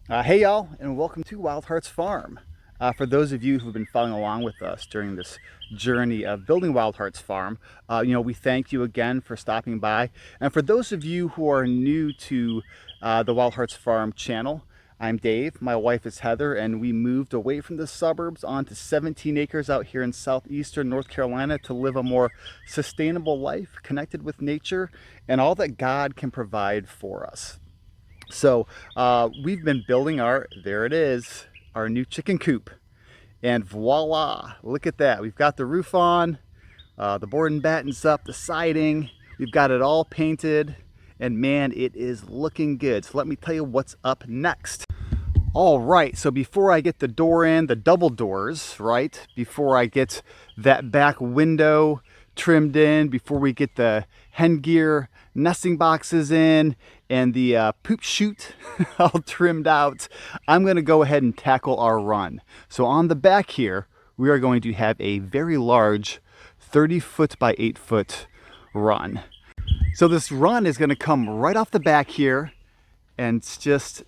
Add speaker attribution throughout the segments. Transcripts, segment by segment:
Speaker 1: Hey y'all, and welcome to Wild Hearts Farm. For those of you who've been following along with us during this journey of building Wild Hearts Farm, we thank you again for stopping by. And for those of you who are new to the Wild Hearts Farm channel, I'm Dave, my wife is Heather, and we moved away from the suburbs onto 17 acres out here in southeastern North Carolina to live a more sustainable life connected with nature and all that God can provide for us. So we've been building there it is, our new chicken coop. And voila, look at that. We've got the roof on, the board and battens up, the siding. We've got it all painted. And man, it is looking good. So let me tell you what's up next. All right, so before I get the door in, the double doors, right? Before I get that back window trimmed in, before we get the hen gear nesting boxes in and the poop chute all trimmed out, I'm gonna go ahead and tackle our run. So on the back here, we are going to have a very large 30-foot by 8-foot run. So this run is gonna come right off the back here and it's just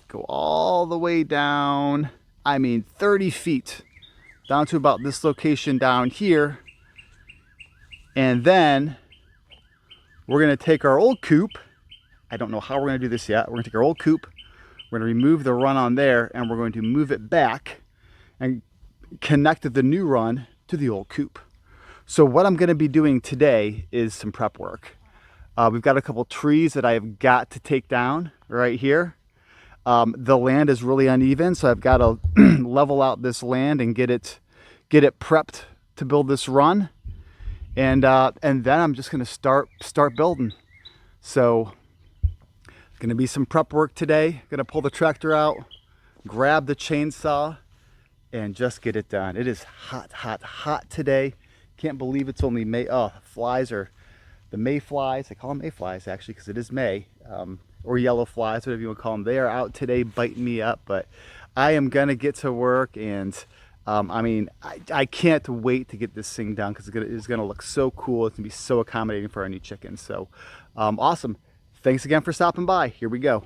Speaker 1: go all the way down, 30 feet down to about this location down here. And then we're gonna take our old coop. I don't know how we're gonna do this yet. We're gonna take our old coop, we're gonna remove the run on there, and we're going to move it back and connect the new run to the old coop. So what I'm gonna be doing today is some prep work. We've got a couple trees that I've got to take down right here. The land is really uneven, so I've got to level out this land and get it prepped to build this run, and then I'm just going to start building. So it's going to be some prep work today. Going to pull the tractor out, grab the chainsaw, and just get it done. It is hot today. Can't believe it's only May. Oh, flies are the May flies. I call them May flies actually because it is May. Or yellow flies, whatever you want to call them. They are out today biting me up, but I am gonna get to work, and I can't wait to get this thing done because it's gonna look so cool. It's gonna be so accommodating for our new chickens. So awesome. Thanks again for stopping by. Here we go.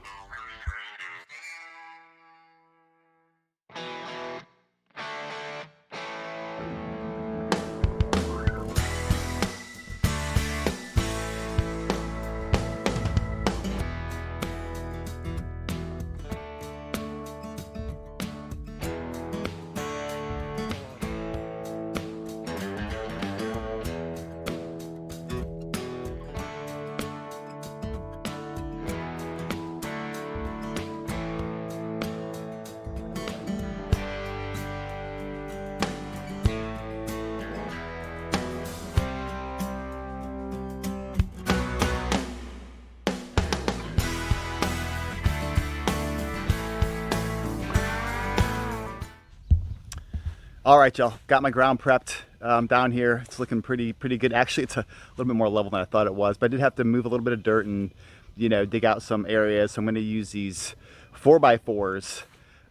Speaker 1: All right, y'all, got my ground prepped down here. It's looking pretty good. Actually, it's a little bit more level than I thought it was, but I did have to move a little bit of dirt and, dig out some areas. So I'm gonna use these 4x4s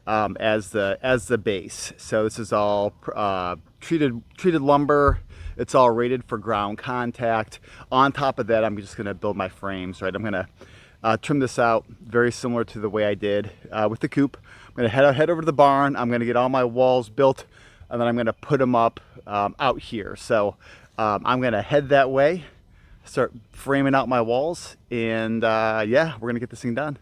Speaker 1: as the base. So this is all treated lumber. It's all rated for ground contact. On top of that, I'm just gonna build my frames, right? I'm gonna trim this out very similar to the way I did with the coop. I'm gonna head over to the barn. I'm gonna get all my walls built, and then I'm gonna put them up out here. So I'm gonna head that way, start framing out my walls, and yeah, we're gonna get this thing done.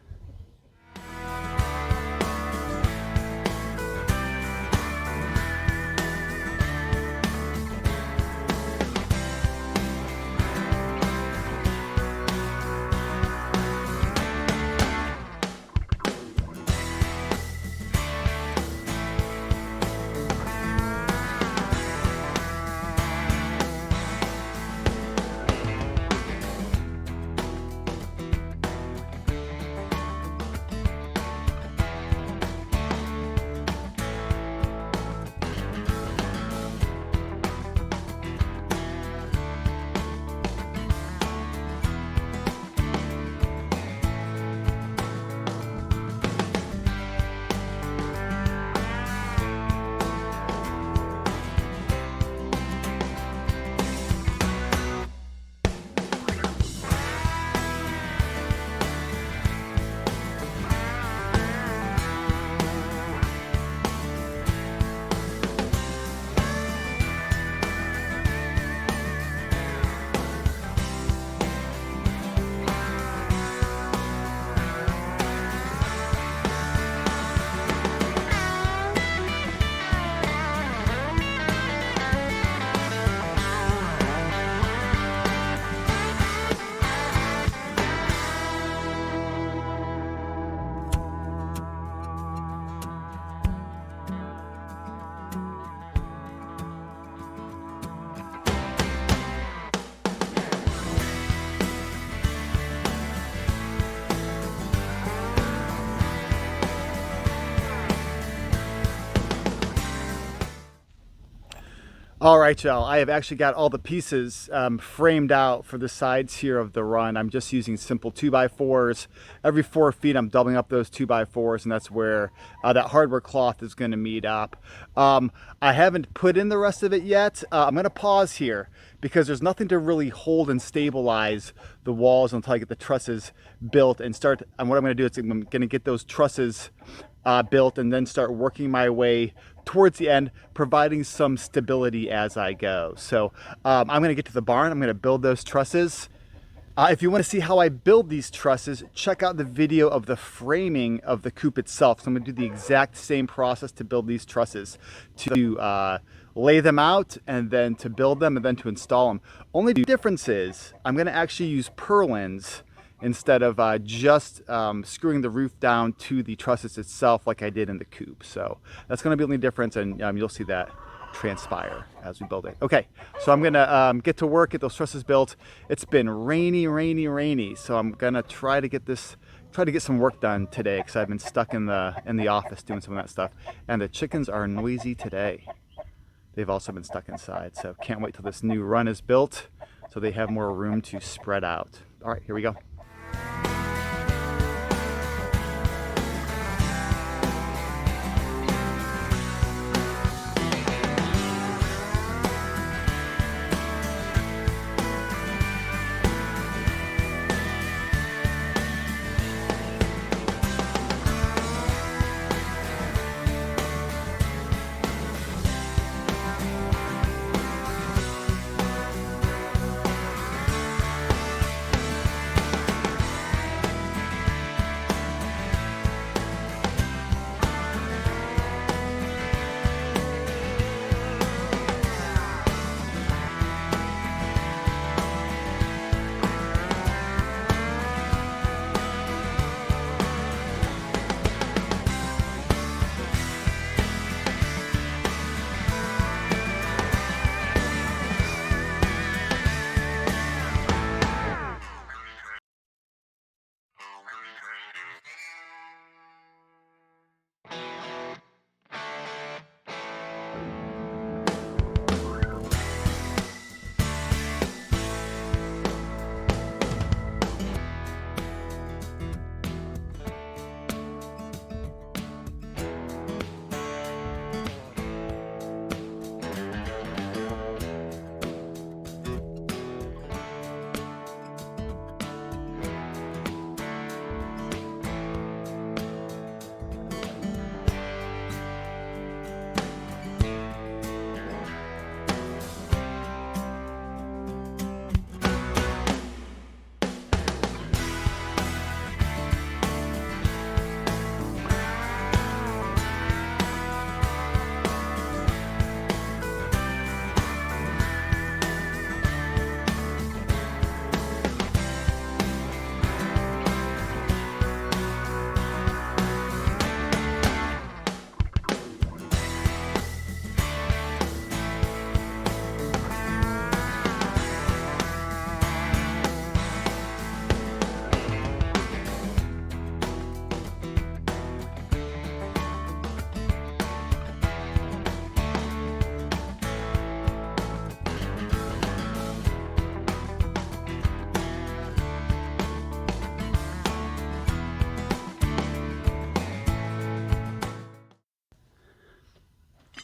Speaker 1: All right, y'all, I have actually got all the pieces framed out for the sides here of the run. I'm just using simple 2x4s. Every 4 feet, I'm doubling up those 2x4s, and that's where that hardware cloth is gonna meet up. I haven't put in the rest of it yet. I'm gonna pause here because there's nothing to really hold and stabilize the walls until I get the trusses built and start. And what I'm gonna do is I'm gonna get those trusses built and then start working my way towards the end, providing some stability as I go. So I'm gonna get to the barn, I'm gonna build those trusses. If you wanna see how I build these trusses, check out the video of the framing of the coop itself. So I'm gonna do the exact same process to build these trusses, to lay them out and then to build them and then to install them. Only difference is I'm gonna actually use purlins instead of just screwing the roof down to the trusses itself like I did in the coop. So that's gonna be the only difference, and you'll see that transpire as we build it. Okay, so I'm gonna get to work, get those trusses built. It's been rainy, so I'm gonna try to get some work done today because I've been stuck in the office doing some of that stuff. And the chickens are noisy today. They've also been stuck inside, so can't wait till this new run is built so they have more room to spread out. All right, here we go.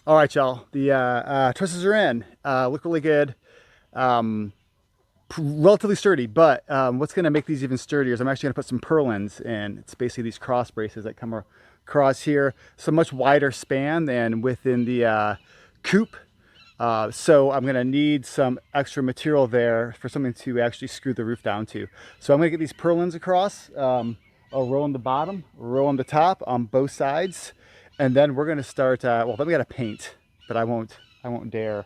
Speaker 1: All right, y'all, the trusses are in. Look really good. Relatively sturdy, but what's gonna make these even sturdier is I'm actually gonna put some purlins in. It's basically these cross braces that come across here. So much wider span than within the coop. So I'm gonna need some extra material there for something to actually screw the roof down to. So I'm gonna get these purlins across, a row on the bottom, a row on the top on both sides. And then we're gonna start, well, then we gotta paint, but I won't dare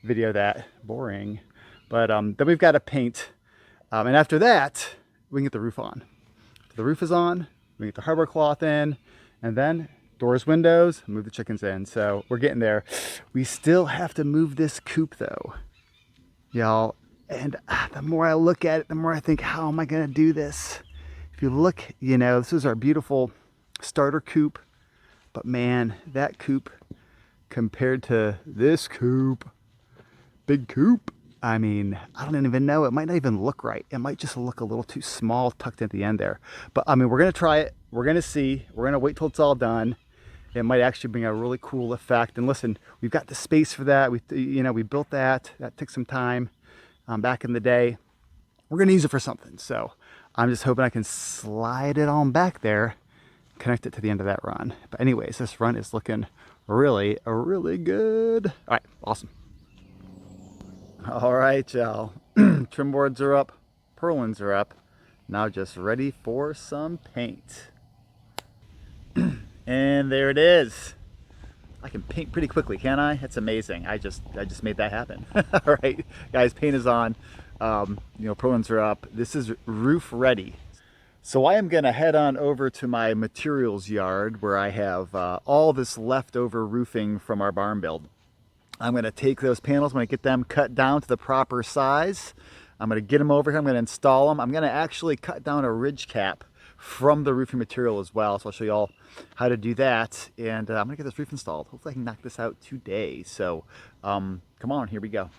Speaker 1: video that, boring. But then we've gotta paint. And after that, we can get the roof on. After the roof is on, we can get the hardware cloth in, and then doors, windows, move the chickens in. So we're getting there. We still have to move this coop though, y'all. And the more I look at it, the more I think, how am I gonna do this? If you look, you know, this is our beautiful starter coop. But man, that coop compared to this coop, big coop. I mean, I don't even know. It might not even look right. It might just look a little too small tucked at the end there. But I mean, we're going to try it. We're going to see. We're going to wait till it's all done. It might actually bring a really cool effect. And listen, we've got the space for that. We built that. That took some time back in the day. We're going to use it for something. So I'm just hoping I can slide it on back there, connect it to the end of that run. But anyways, this run is looking really good. All right, awesome. All right, y'all. Trim boards are up, purlins are up. Now just ready for some paint. And there it is. I can paint pretty quickly, can't I? That's amazing. I just made that happen. All right, guys, paint is on. Purlins are up. This is roof ready. So I am gonna head on over to my materials yard where I have all this leftover roofing from our barn build. I'm gonna take those panels, I'm gonna get them cut down to the proper size. I'm gonna get them over here, I'm gonna install them. I'm gonna actually cut down a ridge cap from the roofing material as well. So I'll show you all how to do that. And I'm gonna get this roof installed. Hopefully I can knock this out today. So come on, here we go.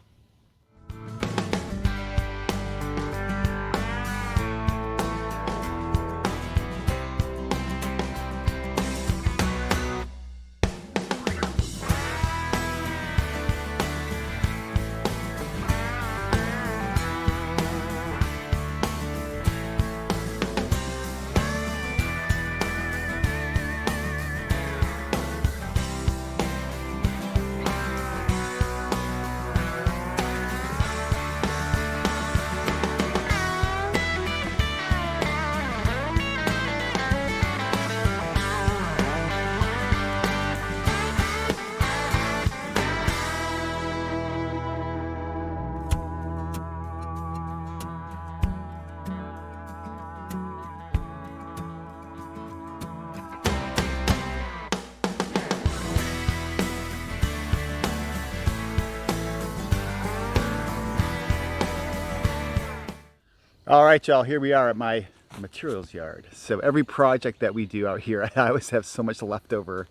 Speaker 1: All right, y'all, here we are at my materials yard. So every project that we do out here, I always have so much leftover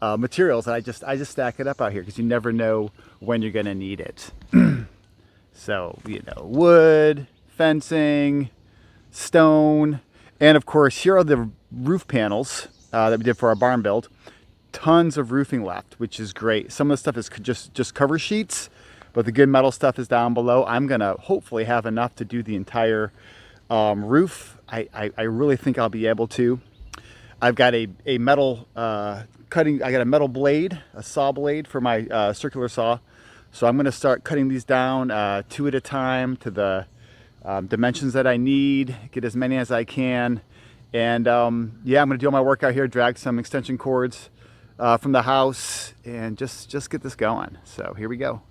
Speaker 1: materials, and I just stack it up out here because you never know when you're gonna need it. So, wood, fencing, stone, and of course, here are the roof panels that we did for our barn build. Tons of roofing left, which is great. Some of the stuff is just cover sheets, but the good metal stuff is down below. I'm gonna hopefully have enough to do the entire roof. I really think I'll be able to. I've got a metal cutting, I got a metal blade, a saw blade for my circular saw. So I'm gonna start cutting these down 2 at a time to the dimensions that I need, get as many as I can. And yeah, I'm gonna do all my work out here, drag some extension cords from the house and just get this going. So here we go.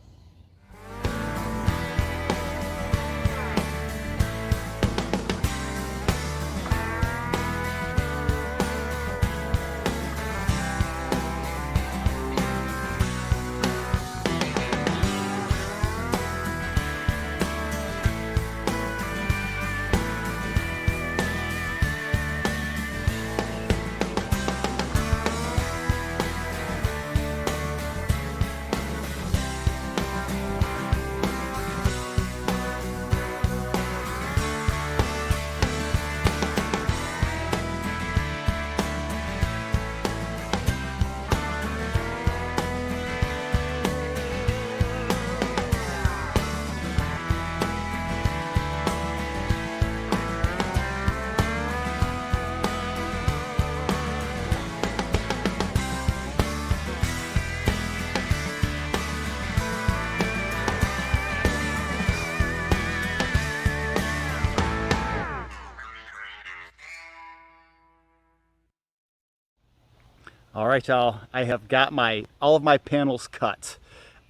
Speaker 1: All right, y'all, I have got all of my panels cut.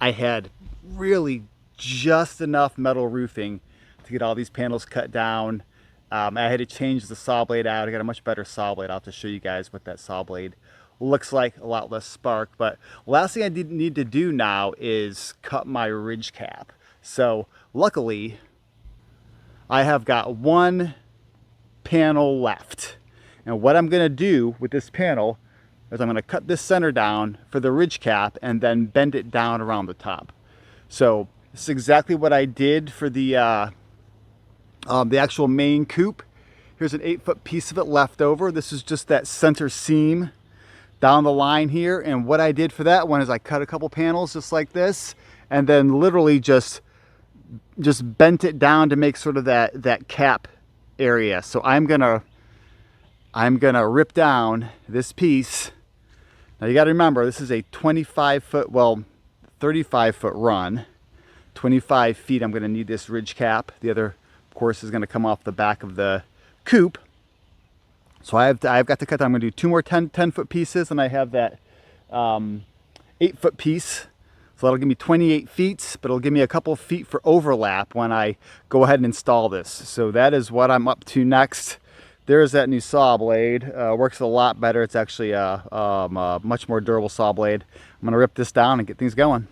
Speaker 1: I had really just enough metal roofing to get all these panels cut down. I had to change the saw blade out. I got a much better saw blade. I'll have to show you guys what that saw blade looks like, a lot less spark. But last thing I need to do now is cut my ridge cap. So luckily, I have got one panel left. And what I'm gonna do with this panel is I'm gonna cut this center down for the ridge cap and then bend it down around the top. So This is exactly what I did for the actual main coop. Here's an 8-foot piece of it left over. This is just that center seam down the line here. And what I did for that one is I cut a couple panels just like this, and then literally just bent it down to make sort of that cap area. So I'm gonna rip down this piece. Now you got to remember, this is a 25-foot, well, 35-foot run. 25 feet, I'm going to need this ridge cap. The other, of course, is going to come off the back of the coop. So I've got to cut down. I'm going to do 2 more 10-foot pieces, and I have that 8-foot piece. So that'll give me 28 feet, but it'll give me a couple of feet for overlap when I go ahead and install this. So that is what I'm up to next. There's that new saw blade. Works a lot better. It's actually a much more durable saw blade. I'm going to rip this down and get things going.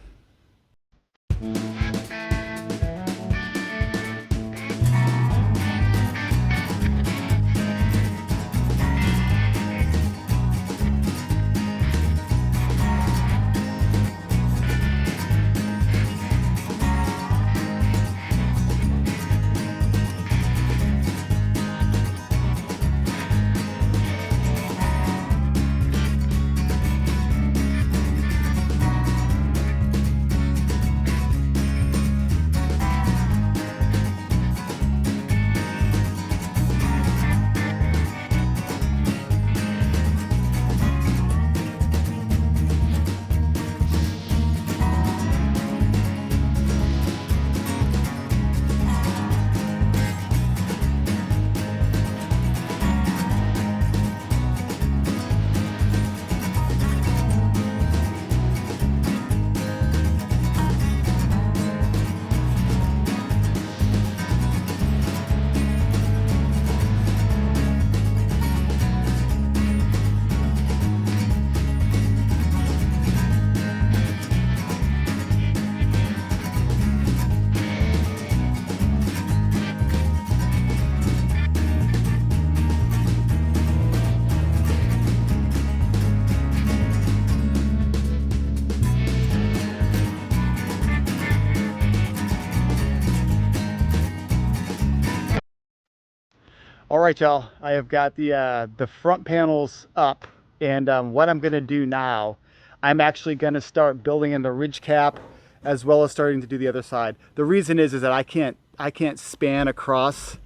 Speaker 1: All right, y'all, I have got the front panels up, and what I'm gonna do now, I'm actually gonna start building in the ridge cap as well as starting to do the other side. The reason is that I can't span across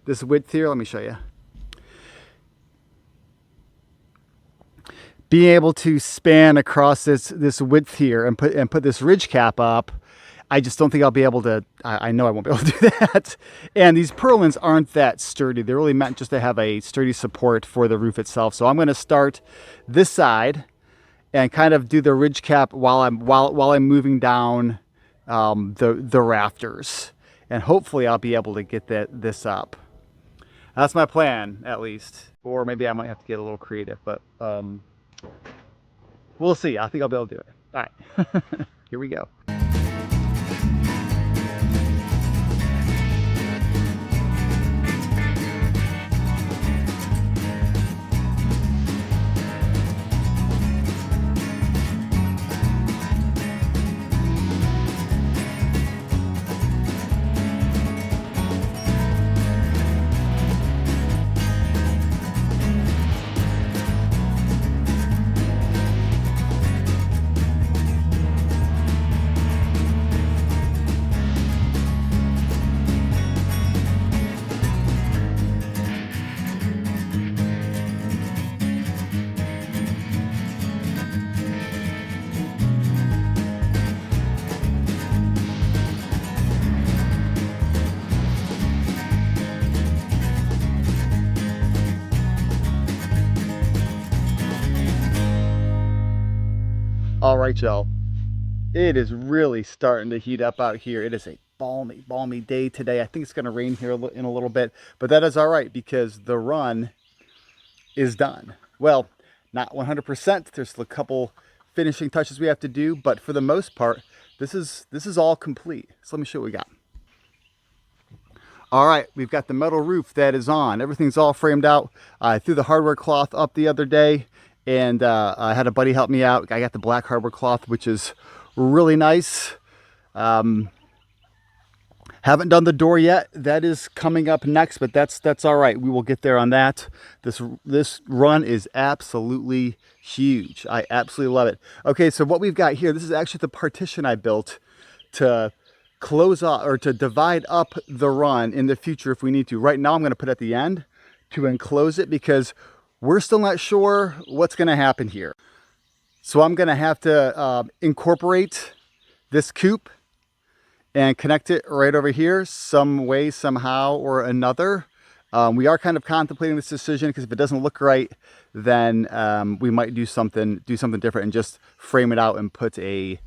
Speaker 1: this width here. Let me show you. Being able to span across this width here and put this ridge cap up, I just don't think I'll be able to. I know I won't be able to do that. And these purlins aren't that sturdy. They're really meant just to have a sturdy support for the roof itself. So I'm going to start this side and kind of do the ridge cap while I'm moving down the rafters, and hopefully I'll be able to get this up. That's my plan, at least. Or maybe I might have to get a little creative, but we'll see. I think I'll be able to do it. All right, here we go. All right, y'all, it is really starting to heat up out here. It is a balmy day today. I think it's going to rain here in a little bit, but that is all right because the run is done. Well, not 100%. There's a couple finishing touches we have to do, but for the most part, this is all complete. So let me show you what we got. All right, we've got the metal roof that is on. Everything's all framed out. I threw the hardware cloth up the other day, and I had a buddy help me out. I got the black hardware cloth, which is really nice. Haven't done the door yet. That is coming up next, but that's all right. We will get there on that. This run is absolutely huge. I absolutely love it. Okay, so what we've got here, this is actually the partition I built to close off or to divide up the run in the future if we need to. Right now I'm going to put it at the end to enclose it because we're still not sure what's going to happen here. So I'm going to have to incorporate this coop and connect it right over here some way, somehow or another. We are kind of contemplating this decision because if it doesn't look right, then we might do something different and just frame it out and put a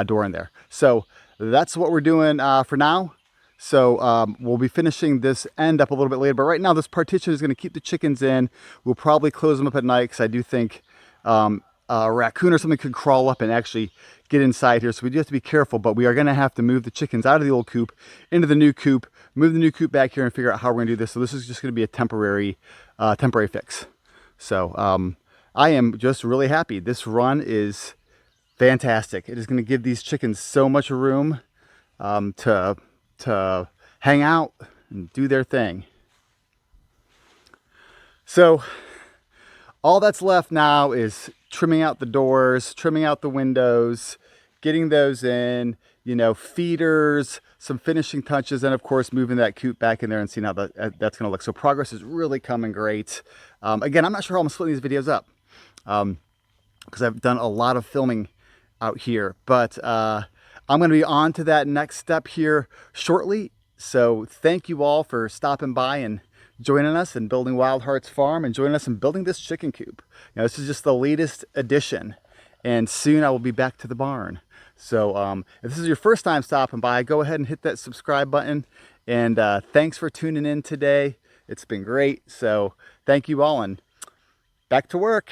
Speaker 1: door in there. So that's what we're doing for now. So we'll be finishing this end up a little bit later, but right now this partition is going to keep the chickens in. We'll probably close them up at night because I do think a raccoon or something could crawl up and actually get inside here. So we do have to be careful, but we are going to have to move the chickens out of the old coop into the new coop, move the new coop back here and figure out how we're going to do this. So this is just going to be a temporary fix. So I am just really happy. This run is fantastic. It is going to give these chickens so much room to hang out and do their thing. So all that's left now is trimming out the doors, trimming out the windows, getting those in, you know, feeders, some finishing touches, and of course moving that coop back in there and seeing how that's going to look. So progress is really coming great. Again, I'm not sure how I'm splitting these videos up because I've done a lot of filming out here, but I'm going to be on to that next step here shortly. So thank you all for stopping by and joining us in building Wild Hearts Farm and joining us in building this chicken coop. You know, this is just the latest addition, and soon I will be back to the barn. So if this is your first time stopping by, go ahead and hit that subscribe button. And thanks for tuning in today. It's been great. So thank you all, and back to work.